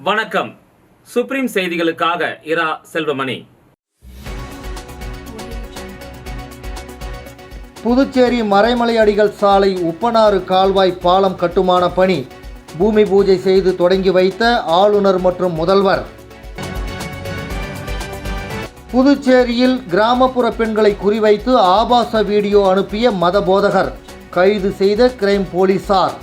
வணக்கம். சுப்ரீம் செய்திகளுக்காக இரா செல்வமணி. புதுச்சேரி மறைமலை அடிகள் சாலை உப்பனாறு கால்வாய் பாலம் கட்டுமான பணி பூமி பூஜை செய்து தொடங்கி வைத்த ஆளுநர் மற்றும் முதல்வர். புதுச்சேரியில் கிராமப்புற பெண்களை குறிவைத்து ஆபாச வீடியோ அனுப்பிய மத போதகர் கைது செய்த கிரைம் போலீசார்.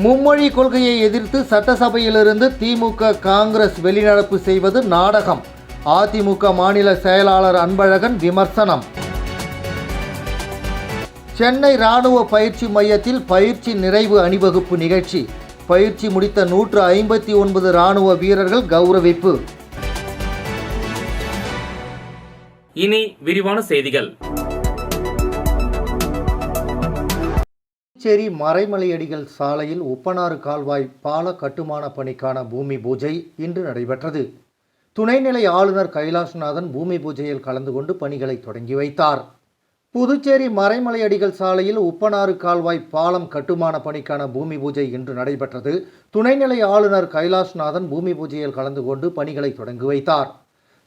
மும்மொழி கொள்கையை எதிர்த்து சட்டசபையிலிருந்து திமுக காங்கிரஸ் வெளிநடப்பு செய்வது நாடகம். அதிமுக மாநில செயலாளர் அன்பழகன் விமர்சனம். சென்னை இராணுவ பயிற்சி மையத்தில் பயிற்சி நிறைவு அணிவகுப்பு நிகழ்ச்சி. பயிற்சி முடித்த 159 இராணுவ வீரர்கள் கௌரவிப்பு. இனி விரிவான செய்திகள். புதுச்சேரி மறைமலை அடிகள் சாலையில் உப்பனாறு கால்வாய் பால கட்டுமான பணிக்கான பூமி பூஜை இன்று நடைபெற்றது. துணைநிலை ஆளுநர் கைலாஷ்நாதன் பூமி பூஜையில் கலந்து கொண்டு பணிகளை தொடங்கி வைத்தார். புதுச்சேரி மறைமலை அடிகள் சாலையில் உப்பனாறு கால்வாய் பாலம் கட்டுமான பணிக்கான பூமி பூஜை இன்று நடைபெற்றது. துணைநிலை ஆளுநர் கைலாஷ்நாதன் பூமி பூஜையில் கலந்து கொண்டு பணிகளை தொடங்கி வைத்தார்.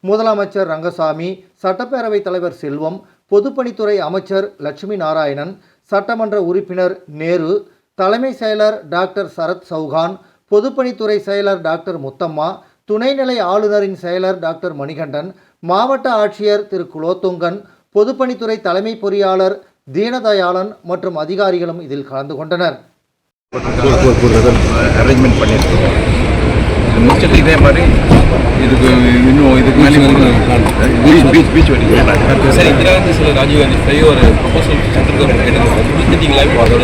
முதலமைச்சர் ரங்கசாமி, சட்டப்பேரவைத் தலைவர் செல்வம், பொதுப்பணித்துறை அமைச்சர் லட்சுமி நாராயணன், சட்டமன்ற உறுப்பினர் நேரு, தலைமை செயலர் டாக்டர் சரத் சௌகான், பொதுப்பணித்துறை செயலர் டாக்டர் முத்தம்மா, துணைநிலை ஆளுநரின் செயலர் டாக்டர் மணிகண்டன், மாவட்ட ஆட்சியர் திரு குலோத்துங்கன், பொதுப்பணித்துறை தலைமை பொறியாளர் தீனதயாளன் மற்றும் அதிகாரிகளும் இதில் கலந்து கொண்டனர். அரேஞ்ச்மெண்ட் பண்ணியிருக்கோம். முடிச்சுட்டு இதே மாதிரி இதுக்கு மேலே பீச் பீச் வெட்டிக்கலாம். சார், இந்திரா காந்தி சில ராஜீவ் காந்தி ஃப்ளை ஒரு ப்ரொபோசல் சென்ட்ரல் கவர்மெண்ட் கேட்டுருக்காங்க. கொடுத்துட்டீங்களா? இப்போ அதோட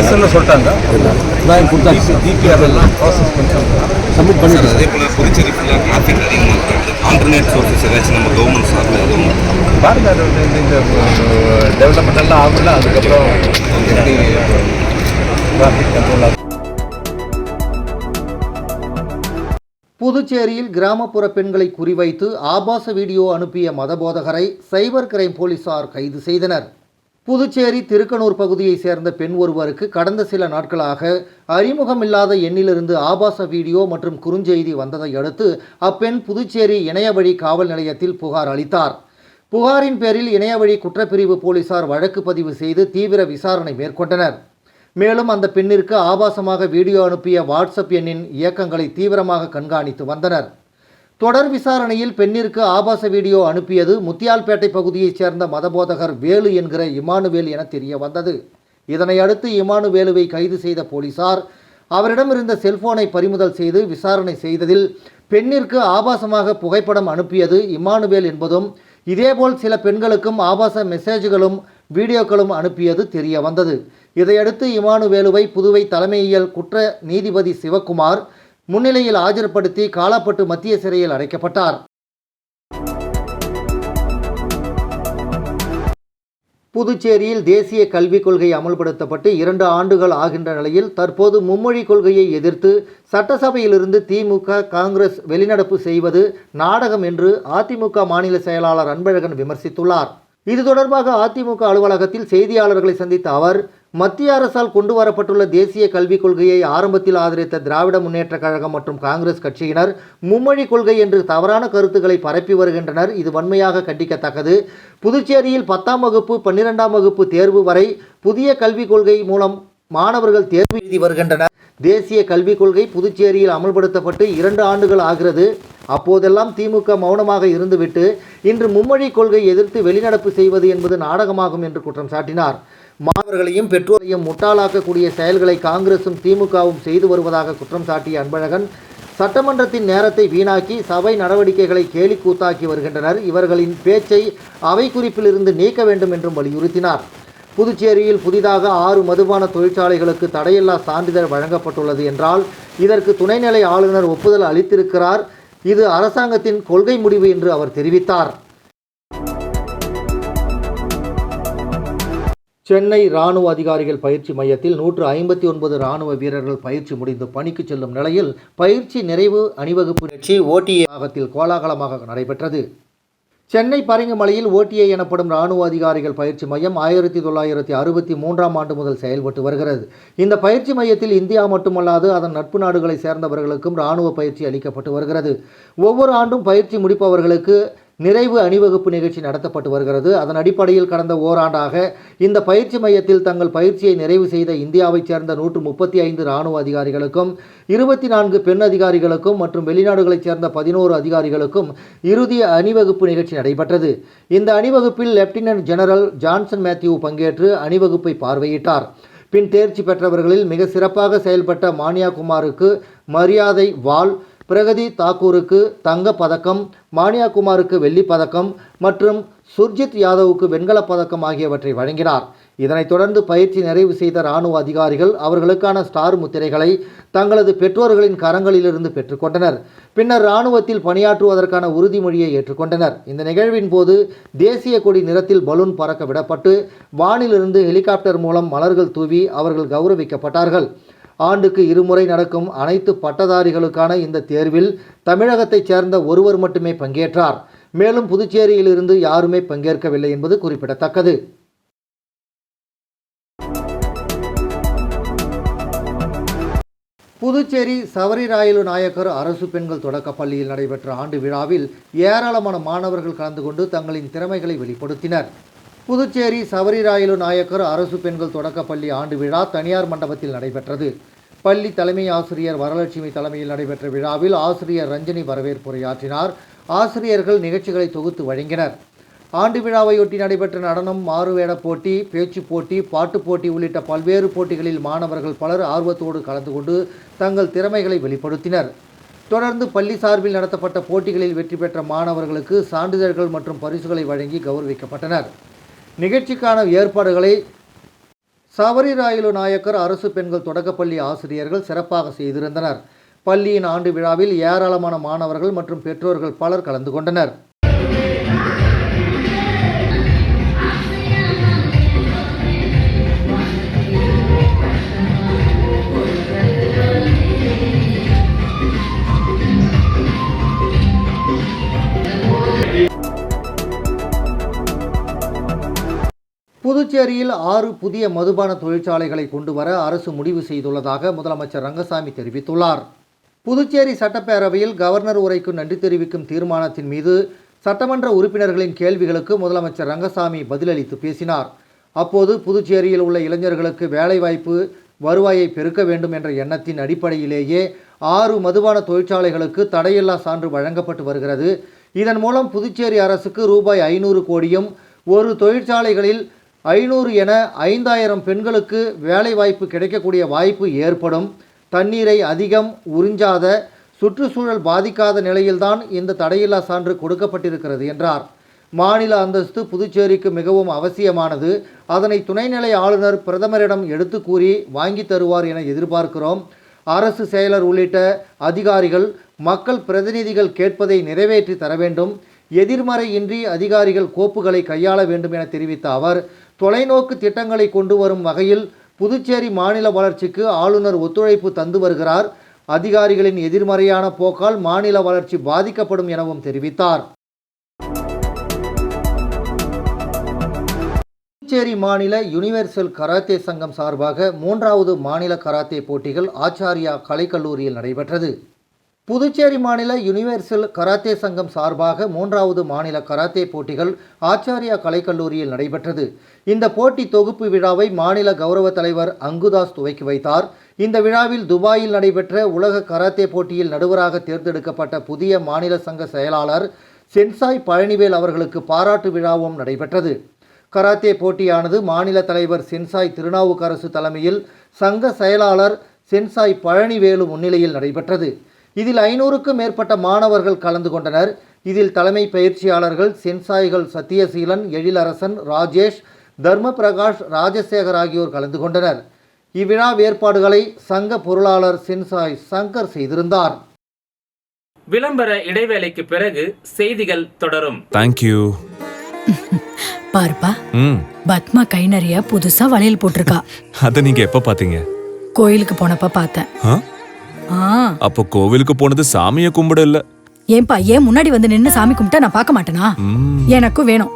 எஸ்ன்னு சொல்லிட்டாங்க. டிபி அதெல்லாம் ப்ராசஸ் பண்ணிட்டாங்க, சப்மிட் பண்ணிட்டு. அதே போல் புதுச்சேரி ஃபுல்லாக டிராஃபிக் அதிகமாக இருக்குது. ஆல்டர்னேட் சோர்ஸஸ் ஏதாச்சும் நம்ம கவர்மெண்ட் சார்பில் எதுவும் பாருங்க, அது இந்த டெவலப்மெண்ட் எல்லாம் ஆகும்ல, அதுக்கப்புறம் எப்படி டிராஃபிக் கண்ட்ரோல் ஆகும். புதுச்சேரியில் கிராமப்புற பெண்களை குறிவைத்து ஆபாச வீடியோ அனுப்பிய மதபோதகரை சைபர் கிரைம் போலீசார் கைது செய்தனர். புதுச்சேரி திருக்கனூர் பகுதியை சேர்ந்த பெண் ஒருவருக்கு கடந்த சில நாட்களாக அறிமுகமில்லாத எண்ணிலிருந்து ஆபாச வீடியோ மற்றும் குறுஞ்செய்தி வந்ததை அடுத்து அப்பெண் புதுச்சேரி இணையவழி காவல் நிலையத்தில் புகார் அளித்தார். புகாரின் பேரில் இணையவழி குற்றப்பிரிவு போலீசார் வழக்கு பதிவு செய்து தீவிர விசாரணை மேற்கொண்டனர். மேலும் அந்த பெண்ணிற்கு ஆபாசமாக வீடியோ அனுப்பிய வாட்ஸ்அப் எண்ணின் இயக்கங்களை தீவிரமாக கண்காணித்து வந்தனர். தொடர் விசாரணையில் பெண்ணிற்கு ஆபாச வீடியோ அனுப்பியது முத்தியால்பேட்டை பகுதியைச் சேர்ந்த மதபோதகர் வேலு என்கிற இமானுவேல் என தெரிய வந்தது. இதனை அடுத்து இமானுவேலுவை கைது செய்த போலீசார் அவரிடமிருந்த செல்போனை பறிமுதல் செய்து விசாரணை செய்ததில் பெண்ணிற்கு ஆபாசமாக புகைப்படம் அனுப்பியது இமானுவேல் என்பதும், இதேபோல் சில பெண்களுக்கும் ஆபாச மெசேஜ்களும் வீடியோக்களும் அனுப்பியது தெரிய வந்தது. இதையடுத்து இமானுவேலுவை புதுவை தலைமையியல் குற்ற நீதிபதி சிவக்குமார் முன்னிலையில் ஆஜர்படுத்தி காலாப்பட்டு மத்திய சிறையில் அடைக்கப்பட்டார். புதுச்சேரியில் தேசிய கல்விக் கொள்கை அமல்படுத்தப்பட்டு 2 ஆண்டுகள் ஆகின்ற நிலையில் தற்போது மும்மொழி கொள்கையை எதிர்த்து சட்டசபையிலிருந்து திமுக காங்கிரஸ் வெளிநடப்பு செய்வது நாடகம் என்று அதிமுக மாநில செயலாளர் அன்பழகன் விமர்சித்துள்ளார். இது தொடர்பாக அதிமுக அலுவலகத்தில் செய்தியாளர்களை சந்தித்த அவர், மத்திய அரசால் கொண்டு வரப்பட்டுள்ள தேசிய கல்விக் கொள்கையை ஆரம்பத்தில் ஆதரித்த திராவிட முன்னேற்றக் கழகம் மற்றும் காங்கிரஸ் கட்சியினர் மும்மொழி கொள்கை என்று தவறான கருத்துக்களை பரப்பி வருகின்றனர். இது வன்மையாக கண்டிக்கத்தக்கது. புதுச்சேரியில் 10ஆம் வகுப்பு 12ஆம் வகுப்பு தேர்வு வரை புதிய கல்விக் கொள்கை மூலம் மாணவர்கள் தேர்வு எழுதி வருகின்றனர். தேசிய கல்விக் கொள்கை புதுச்சேரியில் அமல்படுத்தப்பட்டு 2 ஆண்டுகள் ஆகிறது. அப்போதெல்லாம் திமுக மௌனமாக இருந்துவிட்டு இன்று மும்மொழி கொள்கை எதிர்த்து வெளிநடப்பு செய்வது என்பது நாடகமாகும் என்று குற்றம் சாட்டினார். மாணவர்களையும் பெற்றோரையும் முட்டாளாக்கக்கூடிய செயல்களை காங்கிரசும் திமுகவும் செய்து வருவதாக குற்றம் சாட்டிய அன்பழகன், சட்டமன்றத்தின் நேரத்தை வீணாக்கி சபை நடவடிக்கைகளை கேலி கூத்தாக்கி வருகின்றனர். இவர்களின் பேச்சை அவை குறிப்பிலிருந்து நீக்க வேண்டும் என்றும் வலியுறுத்தினார். புதுச்சேரியில் புதிதாக 6 மதுபான தொழிற்சாலைகளுக்கு தடையில்லா சான்றிதழ் வழங்கப்பட்டுள்ளது என்றால் இதற்கு துணைநிலை ஆளுநர் ஒப்புதல் அளித்திருக்கிறார். இது அரசாங்கத்தின் கொள்கை முடிவு என்று அவர் தெரிவித்தார். சென்னை இராணுவ அதிகாரிகள் பயிற்சி மையத்தில் 159 இராணுவ வீரர்கள் பயிற்சி முடிந்து பணிக்கு செல்லும் நிலையில் பயிற்சி நிறைவு அணிவகுப்பு நிகழ்ச்சி OTA வளாகத்தில் கோலாகலமாக நடைபெற்றது. சென்னை பரிங்கமலையில் ஓடிஏ எனப்படும் இராணுவ அதிகாரிகள் பயிற்சி மையம் 1963ஆம் ஆண்டு முதல் செயல்பட்டு வருகிறது. இந்த பயிற்சி மையத்தில் இந்தியா மட்டுமல்லாது அதன் நட்பு நாடுகளை சேர்ந்தவர்களுக்கும் இராணுவ பயிற்சி அளிக்கப்பட்டு வருகிறது. ஒவ்வொரு ஆண்டும் பயிற்சி முடிப்பவர்களுக்கு நிறைவு அணிவகுப்பு நிகழ்ச்சி நடத்தப்பட்டு வருகிறது. அதன் அடிப்படையில் கடந்த ஓராண்டாக இந்த பயிற்சி மையத்தில் தங்கள் பயிற்சியை நிறைவு செய்த இந்தியாவைச் சேர்ந்த 135 இராணுவ அதிகாரிகளுக்கும் 24 பெண் அதிகாரிகளுக்கும் மற்றும் வெளிநாடுகளைச் சேர்ந்த 11 அதிகாரிகளுக்கும் இறுதி அணிவகுப்பு நிகழ்ச்சி நடைபெற்றது. இந்த அணிவகுப்பில் லெப்டினன்ட் ஜெனரல் ஜான்சன் மேத்யூ பங்கேற்று அணிவகுப்பை பார்வையிட்டார். பின் தேர்ச்சி பெற்றவர்களில் மிக சிறப்பாக செயல்பட்ட மானியா குமாருக்கு மரியாதை வாள், பிரகதி தாக்கூருக்கு தங்கப் பதக்கம், மானியா குமாருக்கு வெள்ளிப் பதக்கம் மற்றும் சுர்ஜித் யாதவுக்கு வெண்கலப் பதக்கம் ஆகியவற்றை வழங்கினார். இதனைத் தொடர்ந்து பயிற்சி நிறைவு செய்த இராணுவ அதிகாரிகள் அவர்களுக்கான ஸ்டார் முத்திரைகளை தங்களது பெற்றோர்களின் கரங்களிலிருந்து பெற்றுக்கொண்டனர். பின்னர் இராணுவத்தில் பணியாற்றுவதற்கான உறுதிமொழியை ஏற்றுக்கொண்டனர். இந்த நிகழ்வின் போது தேசிய கொடி நிறத்தில் பலூன் பறக்க விடப்பட்டு வானிலிருந்து ஹெலிகாப்டர் மூலம் மலர்கள் தூவி அவர்கள் கௌரவிக்கப்பட்டார்கள். ஆண்டுக்கு 2 முறை நடக்கும் அனைத்து பட்டதாரிகளுக்கான இந்த தேர்வில் தமிழகத்தைச் சேர்ந்த ஒருவர் மட்டுமே பங்கேற்றார். மேலும் புதுச்சேரியிலிருந்து யாருமே பங்கேற்கவில்லை என்பது குறிப்பிடத்தக்கது. புதுச்சேரி சவரிராயலு நாயக்கர் அரசு பெண்கள் தொடக்கப் பள்ளியில் நடைபெற்ற ஆண்டு விழாவில் ஏராளமான மாணவர்கள் கலந்து கொண்டு தங்களின் திறமைகளை வெளிப்படுத்தினர். புதுச்சேரி சவரிராயலு நாயக்கர் அரசு பெண்கள் தொடக்கப்பள்ளி ஆண்டு விழா தனியார் மண்டபத்தில் நடைபெற்றது. பள்ளி தலைமை ஆசிரியர் வரலட்சுமி தலைமையில் நடைபெற்ற விழாவில் ஆசிரியர் ரஞ்சனி வரவேற்புரையாற்றினார். ஆசிரியர்கள் நிகழ்ச்சிகளை தொகுத்து வழங்கினர். ஆண்டு விழாவையொட்டி நடைபெற்ற நடனம், மாறுவேட போட்டி, பேச்சு போட்டி, பாட்டு போட்டி உள்ளிட்ட பல்வேறு போட்டிகளில் மாணவர்கள் பலர் ஆர்வத்தோடு கலந்து கொண்டு தங்கள் திறமைகளை வெளிப்படுத்தினர். தொடர்ந்து பள்ளி சார்பில் நடத்தப்பட்ட போட்டிகளில் வெற்றி பெற்ற மாணவர்களுக்கு சான்றிதழ்கள் மற்றும் பரிசுகளை வழங்கி கௌரவிக்கப்பட்டனர். நிகழ்ச்சிக்கான ஏற்பாடுகளை சவரிராயலு நாயக்கர் அரசு பெண்கள் தொடக்கப்பள்ளி ஆசிரியர்கள் சிறப்பாக செய்திருந்தனர். பள்ளியின் ஆண்டு விழாவில் ஏராளமான மாணவர்கள் மற்றும் பெற்றோர்கள் பலர் கலந்து கொண்டனர். புதுச்சேரியில் 6 புதிய மதுபான தொழிற்சாலைகளை கொண்டு வர அரசு முடிவு செய்துள்ளதாக முதலமைச்சர் ரங்கசாமி தெரிவித்துள்ளார். புதுச்சேரி சட்டப்பேரவையில் கவர்னர் உரைக்கு நன்றி தெரிவிக்கும் தீர்மானத்தின் மீது சட்டமன்ற உறுப்பினர்களின் கேள்விகளுக்கு முதலமைச்சர் ரங்கசாமி பதிலளித்து பேசினார். அப்போது புதுச்சேரியில் உள்ள இளைஞர்களுக்கு வேலைவாய்ப்பு வருவாயை பெருக்க வேண்டும் என்ற எண்ணத்தின் அடிப்படையிலேயே 6 மதுபான தொழிற்சாலைகளுக்கு தடையில்லா சான்று வழங்கப்பட்டு வருகிறது. இதன் மூலம் புதுச்சேரி அரசுக்கு ரூபாய் 500 கோடியும், ஒரு தொழிற்சாலைகளில் 500 என 5000 பெண்களுக்கு வேலைவாய்ப்பு கிடைக்கக்கூடிய வாய்ப்பு ஏற்படும். தண்ணீரை அதிகம் உறிஞ்சாத, சுற்றுச்சூழல் பாதிக்காத நிலையில்தான் இந்த தடையில்லா சான்று கொடுக்கப்பட்டிருக்கிறது என்றார். மாநில அந்தஸ்து புதுச்சேரிக்கு மிகவும் அவசியமானது. அதனை துணைநிலை ஆளுநர் பிரதமரிடம் எடுத்து கூறி வாங்கி தருவார் என எதிர்பார்க்கிறோம். அரசு செயலர் உள்ளிட்ட அதிகாரிகள், மக்கள் பிரதிநிதிகள் கேட்பதை நிறைவேற்றி தர வேண்டும். எதிர்மறையின்றி அதிகாரிகள் கோப்புகளை கையாள வேண்டும் என தெரிவித்த அவர், தொலைநோக்கு திட்டங்களை கொண்டு வரும் வகையில் புதுச்சேரி மாநில வளர்ச்சிக்கு ஆளுநர் ஒத்துழைப்பு தந்து வருகிறார். அதிகாரிகளின் எதிர்மறையான போக்கால் மாநில வளர்ச்சி பாதிக்கப்படும் எனவும் தெரிவித்தார். புதுச்சேரி மாநில யுனிவர்சல் கராத்தே சங்கம் சார்பாக 3வது மாநில கராத்தே போட்டிகள் ஆச்சாரியா கலைக்கல்லூரியில் நடைபெற்றது. புதுச்சேரி மாநில யுனிவர்சல் கராத்தே சங்கம் சார்பாக 3வது மாநில கராத்தே போட்டிகள் ஆச்சாரியா கலைக்கல்லூரியில் நடைபெற்றது. இந்த போட்டி தொகுப்பு விழாவை மாநில கௌரவ தலைவர் அங்குதாஸ் துவக்கி வைத்தார். இந்த விழாவில் துபாயில் நடைபெற்ற உலக கராத்தே போட்டியில் நடுவராக தேர்ந்தெடுக்கப்பட்ட புதிய மாநில சங்க செயலாளர் சென்சாய் பழனிவேல் அவர்களுக்கு பாராட்டு விழாவும் நடைபெற்றது. கராத்தே போட்டியானது மாநில தலைவர் சென்சாய் திருநாவுக்கரசு தலைமையில் சங்க செயலாளர் சென்சாய் பழனிவேலு முன்னிலையில் நடைபெற்றது. இதில் 500க்கும் மேற்பட்ட மாணவர்கள் கலந்து கொண்டனர். இதில் தலைமை பயிற்சியாளர்கள் சென்சாய்கள் சத்தியசீலன், எழிலரசன், ராஜேஷ், தர்ம பிரகாஷ், ராஜசேகர் ஆகியோர் கலந்து கொண்டனர். இவ்விழா ஏற்பாடுகளை சங்க பொருளாளர் சென்சாய் சங்கர் செய்திருந்தார். விளம்பர இடைவேளைக்கு பிறகு செய்திகள் தொடரும். தேங்க்யூ. பாருப்பா, பத்மா கை நிறைய புதுசா வளையல் போட்டிருக்கா. அத நீங்க எப்ப பாத்தீங்க? கோயிலுக்கு போனப்ப பார்த்தேன். அப்போ கோவிலுக்கு போனது சாமியை கும்பிட இல்ல, ஏன்பா ஏன் முன்னாடி வந்து நின்னு சாமி கும்பிட்டா நான் பார்க்க மாட்டேனா? எனக்கும் வேணும்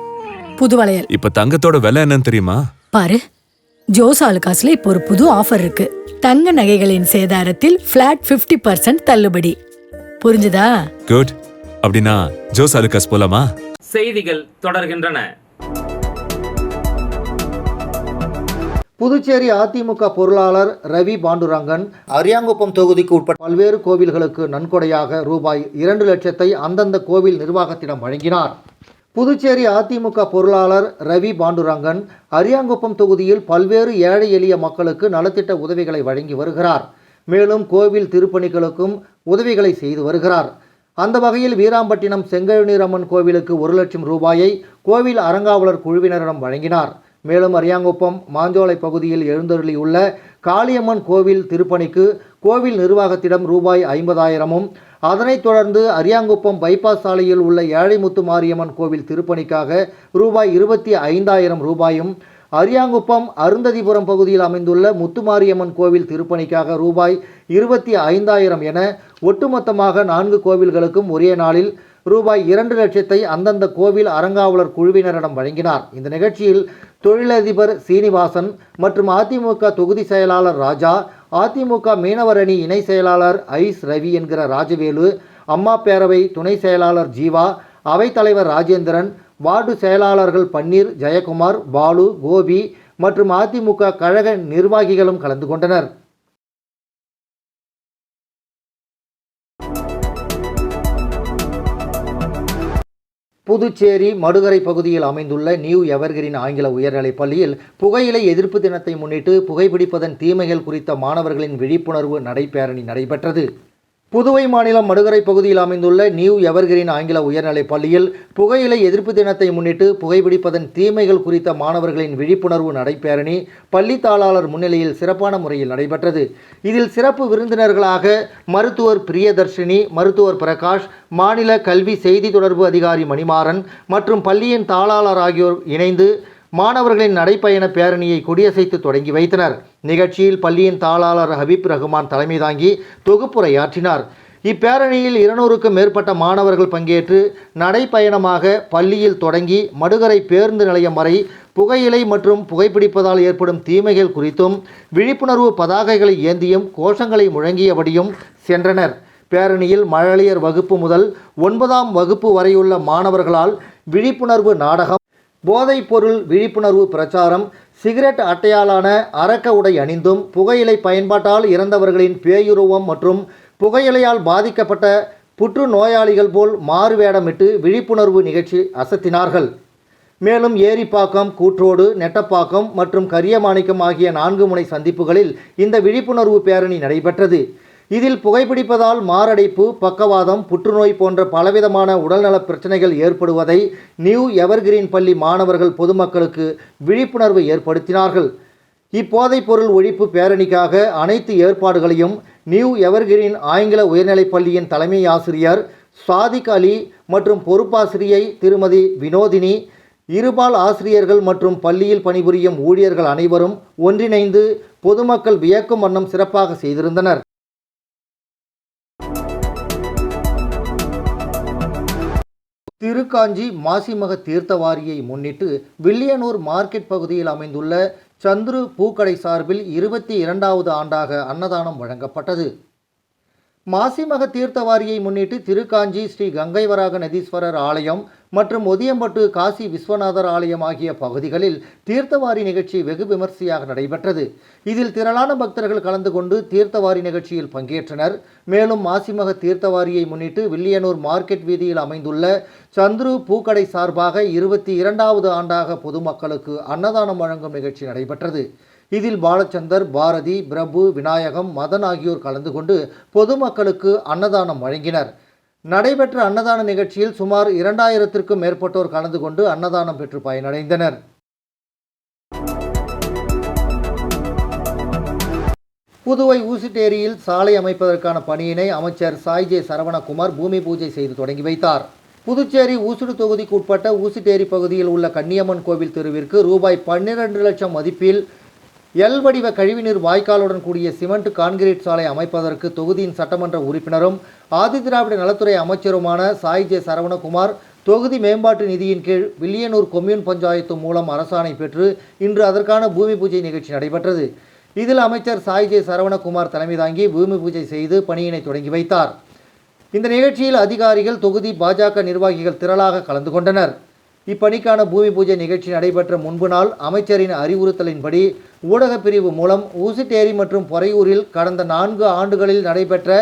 புது வளையல். இப்ப தங்கத்தோட விலை என்னன்னு தெரியுமா? பாரு, ஜோஸ் ஆலுகாஸ்ல இப்போ ஒரு புது ஆஃபர் இருக்கு. தங்க நகைகளின் சேதாரத்தில் பிளாட் 50% தள்ளுபடி. புரிஞ்சுதா? குட். அப்படின்னா ஜோஸ் ஆலுகாஸ் போலாமா? செய்திகள் தொடர்கின்றன. புதுச்சேரி அதிமுக பொருளாளர் ரவி பாண்டுரங்கன் அரியாங்குப்பம் தொகுதிக்கு உட்பட்ட பல்வேறு கோவில்களுக்கு நன்கொடையாக ரூபாய் 2 லட்சத்தை அந்தந்த கோவில் நிர்வாகத்திடம் வழங்கினார். புதுச்சேரி அதிமுக பொருளாளர் ரவி பாண்டுரங்கன் அரியாங்குப்பம் தொகுதியில் பல்வேறு ஏழை எளிய மக்களுக்கு நலத்திட்ட உதவிகளை வழங்கி வருகிறார். மேலும் கோவில் திருப்பணிகளுக்கும் உதவிகளை செய்து வருகிறார். அந்த வகையில் வீராம்பட்டினம் செங்கழுநீரம்மன் கோவிலுக்கு 1 லட்சம் ரூபாயை கோவில் அறங்காவலர் குழுவினரிடம் வழங்கினார். மேலும் அரியாங்குப்பம் மாஞ்சோலை பகுதியில் எழுந்தருளியுள்ள காளியம்மன் கோவில் திருப்பணிக்கு கோவில் நிர்வாகத்திடம் ரூபாய் 50,000-உம், அதனைத் தொடர்ந்து அரியாங்குப்பம் பைபாஸ் சாலையில் உள்ள ஏழைமுத்து மாரியம்மன் கோவில் திருப்பணிக்காக ரூபாய் 25,000 ரூபாயும், அரியாங்குப்பம் அருந்ததிபுரம் பகுதியில் அமைந்துள்ள முத்துமாரியம்மன் கோவில் திருப்பணிக்காக ரூபாய் 25,000 என ஒட்டுமொத்தமாக 4 கோவில்களுக்கும் ஒரே நாளில் ரூபாய் 2 லட்சத்தை அந்தந்த கோவில் அறங்காவலர் குழுவினரிடம் வழங்கினார். இந்த நிகழ்ச்சியில் தொழிலதிபர் சீனிவாசன் மற்றும் அதிமுக தொகுதி செயலாளர் ராஜா, அதிமுக மீனவர் அணி இணை செயலாளர் ஐஸ் ரவி என்கிற ராஜவேலு, அம்மா பேரவை துணை செயலாளர் ஜீவா, அவைத்தலைவர் ராஜேந்திரன், வார்டு செயலாளர்கள் பன்னீர், ஜெயக்குமார், பாலு, கோபி மற்றும் அதிமுக கழக நிர்வாகிகளும் கலந்து கொண்டனர். புதுச்சேரி மடுகரை பகுதியில் அமைந்துள்ள நியூ எவர்கிரீன் ஆங்கில உயர்நிலைப் பள்ளியில் புகையிலை எதிர்ப்பு தினத்தை முன்னிட்டு புகைப்பிடிப்பதன் தீமைகள் குறித்த மாணவர்களின் விழிப்புணர்வு நடைபேரணி நடைபெற்றது. புதுவை மாநிலம் மடுகரை பகுதியில் அமைந்துள்ள நியூ எவர்கிரீன் ஆங்கில உயர்நிலைப் பள்ளியில் புகையிலை எதிர்ப்பு தினத்தை முன்னிட்டு புகைப்பிடிப்பதன் தீமைகள் குறித்த மாணவர்களின் விழிப்புணர்வு நடைபேரணி பள்ளி தாளாளர் முன்னிலையில் சிறப்பான முறையில் நடைபெற்றது. இதில் சிறப்பு விருந்தினர்களாக மருத்துவர் பிரியதர்ஷினி, மருத்துவர் பிரகாஷ், மாநில கல்வி செய்தி தொடர்பு அதிகாரி மணிமாறன் மற்றும் பள்ளியின் தாளாளர் ஆகியோர் இணைந்து மாணவர்களின் நடைப்பயண பேரணியை கொடியசைத்து தொடங்கி வைத்தனர். நிகழ்ச்சியில் பள்ளியின் தாளாளர் ஹபீப் ரஹ்மான் தலைமை தாங்கி தொகுப்புரையாற்றினார். இப்பேரணியில் 200க்கும் மேற்பட்ட மாணவர்கள் பங்கேற்று நடைப்பயணமாக பள்ளியில் தொடங்கி மடுகரை பேருந்து நிலையம் வரை புகையிலை மற்றும் புகைப்பிடிப்பதால் ஏற்படும் தீமைகள் குறித்தும் விழிப்புணர்வு பதாகைகளை ஏந்தியும் கோஷங்களை முழங்கியபடியும் சென்றனர். பேரணியில் மழலையர் வகுப்பு முதல் 9ஆம் வகுப்பு வரையுள்ள மாணவர்களால் விழிப்புணர்வு நாடகம், போதைப்பொருள் விழிப்புணர்வு பிரச்சாரம், சிகரெட் அட்டையாலான அரக்க உடை அணிந்தும், புகையிலை பயன்பாட்டால் இறந்தவர்களின் பேயுருவம் மற்றும் புகையிலையால் பாதிக்கப்பட்ட புற்றுநோயாளிகள் போல் மாறுவேடமிட்டு விழிப்புணர்வு நிகழ்ச்சி அசத்தினார்கள். மேலும் ஏரிப்பாக்கம், கூற்றோடு, நெட்டப்பாக்கம் மற்றும் கரியமாணிக்கம் ஆகிய 4 முனை சந்திப்புகளில் இந்த விழிப்புணர்வு பேரணி நடைபெற்றது. இதில் புகைப்பிடிப்பதால் மாரடைப்பு, பக்கவாதம், புற்றுநோய் போன்ற பலவிதமான உடல்நலப் பிரச்சனைகள் ஏற்படுவதை நியூ எவர்கிரீன் பள்ளி மாணவர்கள் பொதுமக்களுக்கு விழிப்புணர்வு ஏற்படுத்தினார்கள். இப்போதைப்பொருள் ஒழிப்பு பேரணிக்காக அனைத்து ஏற்பாடுகளையும் நியூ எவர்கிரீன் ஆங்கில உயர்நிலைப் பள்ளியின் தலைமை ஆசிரியர் சாதிக் அலி மற்றும் பொறுப்பாசிரியை திருமதி வினோதினி, இருபால் ஆசிரியர்கள் மற்றும் பள்ளியில் பணிபுரியும் ஊழியர்கள் அனைவரும் ஒன்றிணைந்து பொதுமக்கள் வியக்கும் வண்ணம் சிறப்பாக செய்திருந்தனர். திருக்காஞ்சி மாசிமக தீர்த்தவாரியை முன்னிட்டு வில்லியனூர் மார்க்கெட் பகுதியில் அமைந்துள்ள சந்துரு பூக்கடை சார்பில் 22வது ஆண்டாக அன்னதானம் வழங்கப்பட்டது. மாசிமக தீர்த்தவாரியை முன்னிட்டு திருக்காஞ்சி ஸ்ரீ கங்கைவராக நதீஸ்வரர் ஆலயம் மற்றும் ஒதியம்பட்டு காசி விஸ்வநாதர் ஆலயம் ஆகிய பகுதிகளில் தீர்த்தவாரி நிகழ்ச்சி வெகு விமர்சையாக நடைபெற்றது. இதில் திரளான பக்தர்கள் கலந்து கொண்டு தீர்த்தவாரி நிகழ்ச்சியில் பங்கேற்றனர். மேலும் மாசிமக தீர்த்தவாரியை முன்னிட்டு வில்லியனூர் மார்க்கெட் வீதியில் அமைந்துள்ள சந்துரு பூக்கடை சார்பாக 22வது ஆண்டாக பொதுமக்களுக்கு அன்னதானம் வழங்கும் நிகழ்ச்சி நடைபெற்றது. இதில் பாலச்சந்தர், பாரதி, பிரபு, விநாயகம், மதன் ஆகியோர் கலந்து கொண்டு பொதுமக்களுக்கு அன்னதானம் வழங்கினர். நடைபெற்ற அன்னதான நிகழ்ச்சியில் சுமார் 2000த்திற்கும் மேற்பட்டோர் கலந்து கொண்டு அன்னதானம் பெற்று பயனடைந்தனர். புதுவை ஊசுட்டேரியில் சாலை அமைப்பதற்கான பணியினை அமைச்சர் சாய்ஜே சரவணகுமார் பூமி பூஜை செய்து தொடங்கி வைத்தார். புதுச்சேரி ஊசுடு தொகுதிக்கு உட்பட்ட ஊசுட்டேரி பகுதியில் உள்ள கன்னியம்மன் கோவில் தெருவிற்கு ரூபாய் 12 லட்சம் மதிப்பில் எல் வடிவ கழிவுநீர் வாய்க்காலுடன் கூடிய சிமெண்ட் கான்கிரீட் சாலை அமைப்பதற்கு தொகுதியின் சட்டமன்ற உறுப்பினரும் ஆதிதிராவிட நலத்துறை அமைச்சருமான சாய் ஜே சரவணகுமார் தொகுதி மேம்பாட்டு நிதியின் கீழ் வில்லியனூர் கொம்யூன் பஞ்சாயத்து மூலம் அரசாணை பெற்று இன்று அதற்கான பூமி பூஜை நிகழ்ச்சி நடைபெற்றது. இதில் அமைச்சர் சாய் ஜே சரவணகுமார் தலைமை தாங்கி பூமி பூஜை செய்து பணியினை தொடங்கி வைத்தார். இந்த நிகழ்ச்சியில் அதிகாரிகள், தொகுதி பாஜக நிர்வாகிகள் திரளாக கலந்து கொண்டனர். இப்பணிக்கான பூமி பூஜை நிகழ்ச்சி நடைபெற்ற முன்பு நாள் அமைச்சரின் அறிவுறுத்தலின்படி ஊடகப் பிரிவு மூலம் ஊசிட்டேரி மற்றும் பொறையூரில் கடந்த 4 ஆண்டுகளில் நடைபெற்ற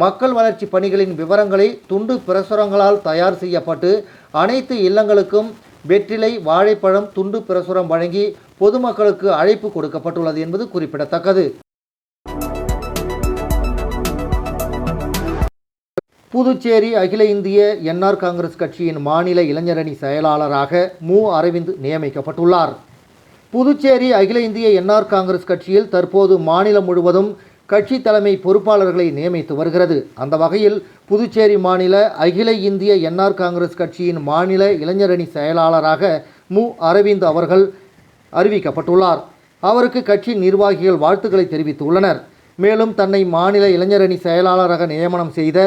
மக்கள் வளர்ச்சி பணிகளின் விவரங்களை துண்டு பிரசுரங்களால் தயார் செய்யப்பட்டு அனைத்து இல்லங்களுக்கும் வெற்றிலை, வாழைப்பழம் துண்டு பிரசுரம் வழங்கி பொதுமக்களுக்கு அழைப்பு கொடுக்கப்பட்டுள்ளது என்பது குறிப்பிடத்தக்கது. புதுச்சேரி அகில இந்திய என்ஆர் காங்கிரஸ் கட்சியின் மாநில இளைஞரணி செயலாளராக மு. அரவிந்த் நியமிக்கப்பட்டுள்ளார். புதுச்சேரி அகில இந்திய என்ஆர் காங்கிரஸ் கட்சியில் தற்போது மாநிலம் முழுவதும் கட்சி தலைமை பொறுப்பாளர்களை நியமித்து வருகிறது. அந்த வகையில் புதுச்சேரி மாநில அகில இந்திய என்ஆர் காங்கிரஸ் கட்சியின் மாநில இளைஞரணி செயலாளராக மு. அரவிந்த் அவர்கள் அறிவிக்கப்பட்டுள்ளார். அவருக்கு கட்சி நிர்வாகிகள் வாழ்த்துக்களை தெரிவித்துள்ளனர். மேலும் தன்னை மாநில இளைஞரணி செயலாளராக நியமனம் செய்த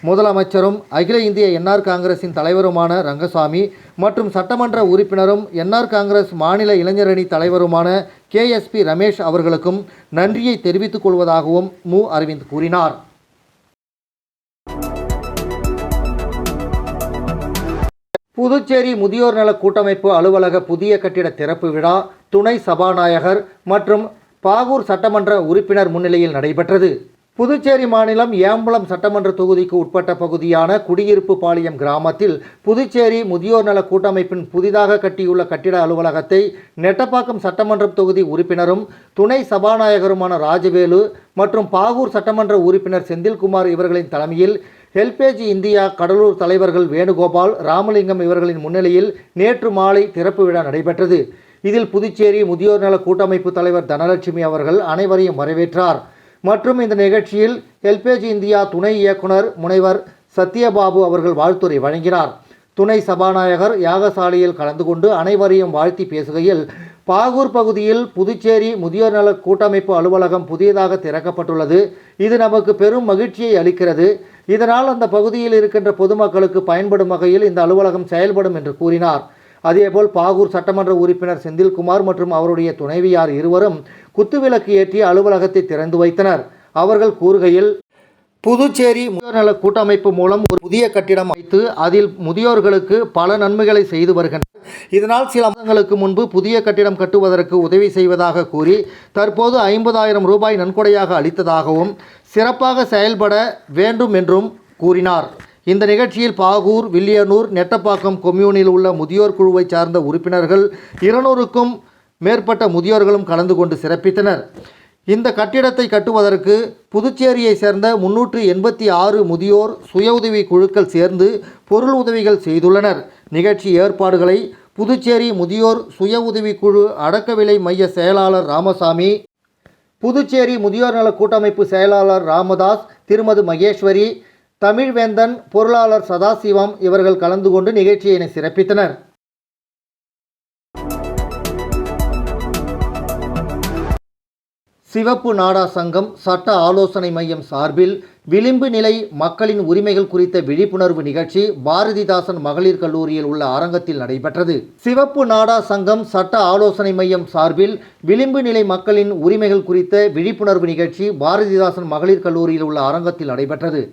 முதலமைச்சரும் அகில இந்திய என்ஆர் காங்கிரசின் தலைவருமான ரங்கசாமி மற்றும் சட்டமன்ற உறுப்பினரும் என்ஆர் காங்கிரஸ் மாநில இளைஞரணி தலைவருமான KSP ரமேஷ் அவர்களுக்கும் நன்றியை தெரிவித்துக் கொள்வதாகவும் மு. அரவிந்த் கூறினார். புதுச்சேரி முதியோர் நல கூட்டமைப்பு அலுவலக புதிய கட்டிட திறப்பு விழா துணை சபாநாயகர் மற்றும் பாகூர் சட்டமன்ற உறுப்பினர் முன்னிலையில் நடைபெற்றது. புதுச்சேரி மாநிலம் ஏம்பலம் சட்டமன்ற தொகுதிக்கு உட்பட்ட பகுதியான குடியிருப்பு பாளையம் கிராமத்தில் புதுச்சேரி முதியோர் நல கூட்டமைப்பின் புதிதாக கட்டியுள்ள கட்டிட அலுவலகத்தை நெட்டப்பாக்கம் சட்டமன்ற தொகுதி உறுப்பினரும் துணை சபாநாயகருமான ராஜவேலு மற்றும் பாகூர் சட்டமன்ற உறுப்பினர் செந்தில்குமார் இவர்களின் தலைமையில் ஹெல்பேஜ் இந்தியா கடலூர் தலைவர்கள் வேணுகோபால், ராமலிங்கம் இவர்களின் முன்னிலையில் நேற்று மாலை திறப்பு விழா நடைபெற்றது. இதில் புதுச்சேரி முதியோர் நல கூட்டமைப்பு தலைவர் தனலட்சுமி அவர்கள் அனைவரையும் வரவேற்றார். மற்றும் இந்த நிகழ்ச்சியில் ஹெல்பேஜ் இந்தியா துணை இயக்குனர் முனைவர் சத்யபாபு அவர்கள் வாழ்த்துரை வழங்கினார். துணை சபாநாயகர் யாகசாலையில் கலந்து கொண்டு அனைவரையும் வாழ்த்தி பேசுகையில், பாகூர் பகுதியில் புதுச்சேரி முதியோர் நல கூட்டமைப்பு அலுவலகம் புதியதாக திறக்கப்பட்டுள்ளது. இது நமக்கு பெரும் மகிழ்ச்சியை அளிக்கிறது. இதனால் அந்த பகுதியில் இருக்கின்ற பொதுமக்களுக்கு பயன்படும் வகையில் இந்த அலுவலகம் செயல்படும் என்று கூறினார். அதேபோல் பாகூர் சட்டமன்ற உறுப்பினர் செந்தில்குமார் மற்றும் அவருடைய துணைவியார் இருவரும் குத்துவிளக்கு ஏற்றி அலுவலகத்தை திறந்து வைத்தனர். அவர்கள் கூறுகையில், புதுச்சேரி முதியோர் நல கூட்டமைப்பு மூலம் ஒரு புதிய கட்டிடம் வைத்து அதில் முதியோர்களுக்கு பல நன்மைகளை செய்து வருகின்றனர். இதனால் சில மாதங்களுக்கு முன்பு புதிய கட்டிடம் கட்டுவதற்கு உதவி செய்வதாக கூறி தற்போது 50,000 ரூபாய் நன்கொடையாக அளித்ததாகவும் சிறப்பாக செயல்பட வேண்டும் என்றும் கூறினார். இந்த நிகழ்ச்சியில் பாகூர், வில்லியனூர், நெட்டப்பாக்கம் கொம்யூனில் உள்ள முதியோர் குழுவை சார்ந்த உறுப்பினர்கள் 200க்கும் மேற்பட்ட முதியோர்களும் கலந்து கொண்டு சிறப்பித்தனர். இந்த கட்டிடத்தை கட்டுவதற்கு புதுச்சேரியை சேர்ந்த 386 முதியோர் சுய உதவி குழுக்கள் சேர்ந்து பொருள் உதவிகள் செய்துள்ளனர். நிகழ்ச்சி ஏற்பாடுகளை புதுச்சேரி முதியோர் சுய உதவி குழு அடக்கவிலை மைய செயலாளர் ராமசாமி, புதுச்சேரி முதியோர் நல கூட்டமைப்பு செயலாளர் ராமதாஸ், திருமதி மகேஸ்வரி, தமிழ்வேந்தன், பொருளாளர் சதாசிவம் இவர்கள் கலந்து கொண்டு நிகழ்ச்சியினை சிறப்பித்தனர். சிவப்பு நாடா சங்கம் சட்ட ஆலோசனை மையம் சார்பில் விளிம்பு நிலை மக்களின் உரிமைகள் குறித்த விழிப்புணர்வு நிகழ்ச்சி பாரதிதாசன் மகளிர் கல்லூரியில் உள்ள அரங்கத்தில் நடைபெற்றது. சிவப்பு நாடா சங்கம் சட்ட ஆலோசனை மையம் சார்பில் விளிம்பு நிலை மக்களின் உரிமைகள் குறித்த விழிப்புணர்வு நிகழ்ச்சி பாரதிதாசன் மகளிர் கல்லூரியில் உள்ள அரங்கத்தில் நடைபெற்றது.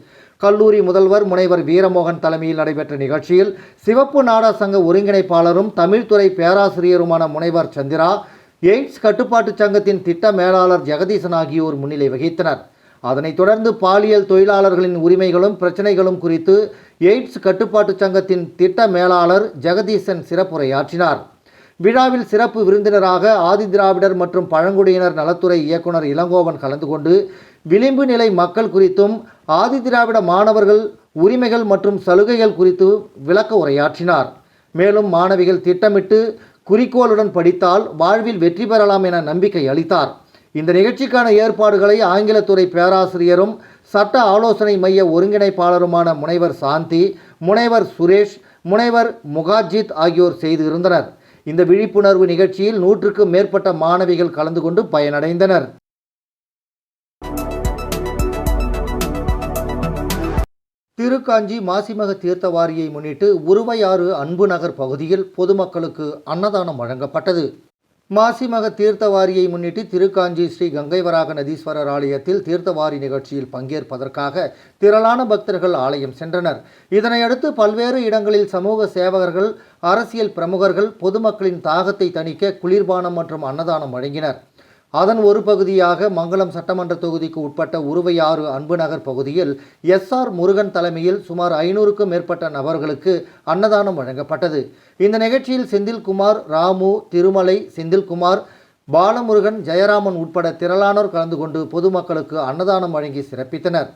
கல்லூரி முதல்வர் முனைவர் வீரமோகன் தலைமையில் நடைபெற்ற நிகழ்ச்சியில் சிவப்பு நாடா சங்க ஒருங்கிணைப்பாளரும் தமிழ்துறை பேராசிரியருமான முனைவர் சந்திரா, எய்ட்ஸ் கட்டுப்பாட்டு சங்கத்தின் திட்ட மேலாளர் ஜெகதீசன் ஆகியோர் முன்னிலை வகித்தனர். அதனைத் தொடர்ந்து பாலியல் தொழிலாளர்களின் உரிமைகளும் பிரச்சனைகளும் குறித்து எய்ட்ஸ் கட்டுப்பாட்டு சங்கத்தின் திட்ட மேலாளர் ஜெகதீசன் சிறப்புரையாற்றினார். விழாவில் சிறப்பு விருந்தினராக ஆதிதிராவிடர் மற்றும் பழங்குடியினர் நலத்துறை இயக்குனர் இளங்கோவன் கலந்து கொண்டு விளிம்பு நிலை மக்கள் குறித்தும் ஆதிதிராவிட மாணவர்கள் உரிமைகள் மற்றும் சலுகைகள் குறித்து விளக்க உரையாற்றினார். மேலும் மாணவிகள் திட்டமிட்டு குறிக்கோளுடன் படித்தால் வாழ்வில் வெற்றி பெறலாம் என நம்பிக்கை அளித்தார். இந்த நிகழ்ச்சிக்கான ஏற்பாடுகளை ஆங்கிலத்துறை பேராசிரியரும் சட்ட ஆலோசனை மைய ஒருங்கிணைப்பாளருமான முனைவர் சாந்தி, முனைவர் சுரேஷ், முனைவர் முகாஜித் ஆகியோர் செய்து இருந்தனர். இந்த விழிப்புணர்வு நிகழ்ச்சியில் 100க்கும் மேற்பட்ட மாணவிகள் கலந்து கொண்டு பயனடைந்தனர். திருக்காஞ்சி மாசிமக தீர்த்தவாரியை முன்னிட்டு உருவையாறு அன்பு நகர் பகுதியில் பொதுமக்களுக்கு அன்னதானம் வழங்கப்பட்டது. மாசிமக தீர்த்தவாரியை முன்னிட்டு திருக்காஞ்சி ஸ்ரீ கங்கைவராக நதீஸ்வரர் ஆலயத்தில் தீர்த்தவாரி நிகழ்ச்சியில் பங்கேற்பதற்காக திரளான பக்தர்கள் ஆலயம் சென்றனர். இதனையடுத்து பல்வேறு இடங்களில் சமூக சேவகர்கள், அரசியல் பிரமுகர்கள் பொதுமக்களின் தாகத்தை தணிக்க குளிர்பானம் மற்றும் அன்னதானம் வழங்கினர். அதன் ஒரு பகுதியாக மங்களம் சட்டமன்ற தொகுதிக்கு உட்பட்ட உருவையாறு அன்பு நகர் பகுதியில் SR முருகன் தலைமையில் சுமார் 500க்கும் மேற்பட்ட நபர்களுக்கு அன்னதானம் வழங்கப்பட்டது. இந்த நிகழ்ச்சியில் செந்தில்குமார், ராமு, திருமலை, செந்தில்குமார், பாலமுருகன், ஜெயராமன் உட்பட திரளானோர் கலந்து கொண்டு பொதுமக்களுக்கு அன்னதானம் வழங்கி சிறப்பித்தனர்.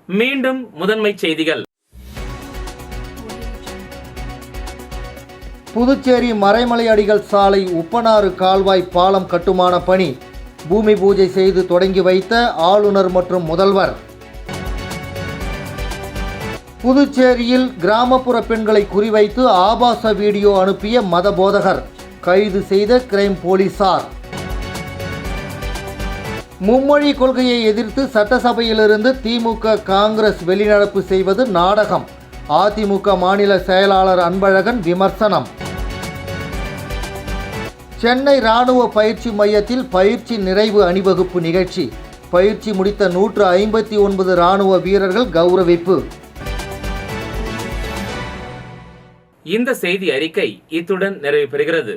மீண்டும் முதன்மை செய்திகள். புதுச்சேரி மறைமலை அடிகள் சாலை உப்பனாறு கால்வாய் பாலம் கட்டுமான பணி பூமி பூஜை செய்து தொடங்கி வைத்த ஆளுநர் மற்றும் முதல்வர். புதுச்சேரியில் கிராமப்புற பெண்களை குறிவைத்து ஆபாச வீடியோ அனுப்பிய மத போதகர் கைது செய்த கிரைம் போலீசார். மும்மொழி கொள்கையை எதிர்த்து சட்டசபையிலிருந்து திமுக, காங்கிரஸ் வெளிநடப்பு செய்வது நாடகம். அதிமுக மாநில செயலாளர் அன்பழகன் விமர்சனம். சென்னை இராணுவ பயிற்சி மையத்தில் பயிற்சி நிறைவு அணிவகுப்பு நிகழ்ச்சி. பயிற்சி முடித்த 159 இராணுவ வீரர்கள் கௌரவிப்பு. இந்த செய்தி அறிக்கை இத்துடன் நிறைவு பெறுகிறது.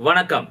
வணக்கம்.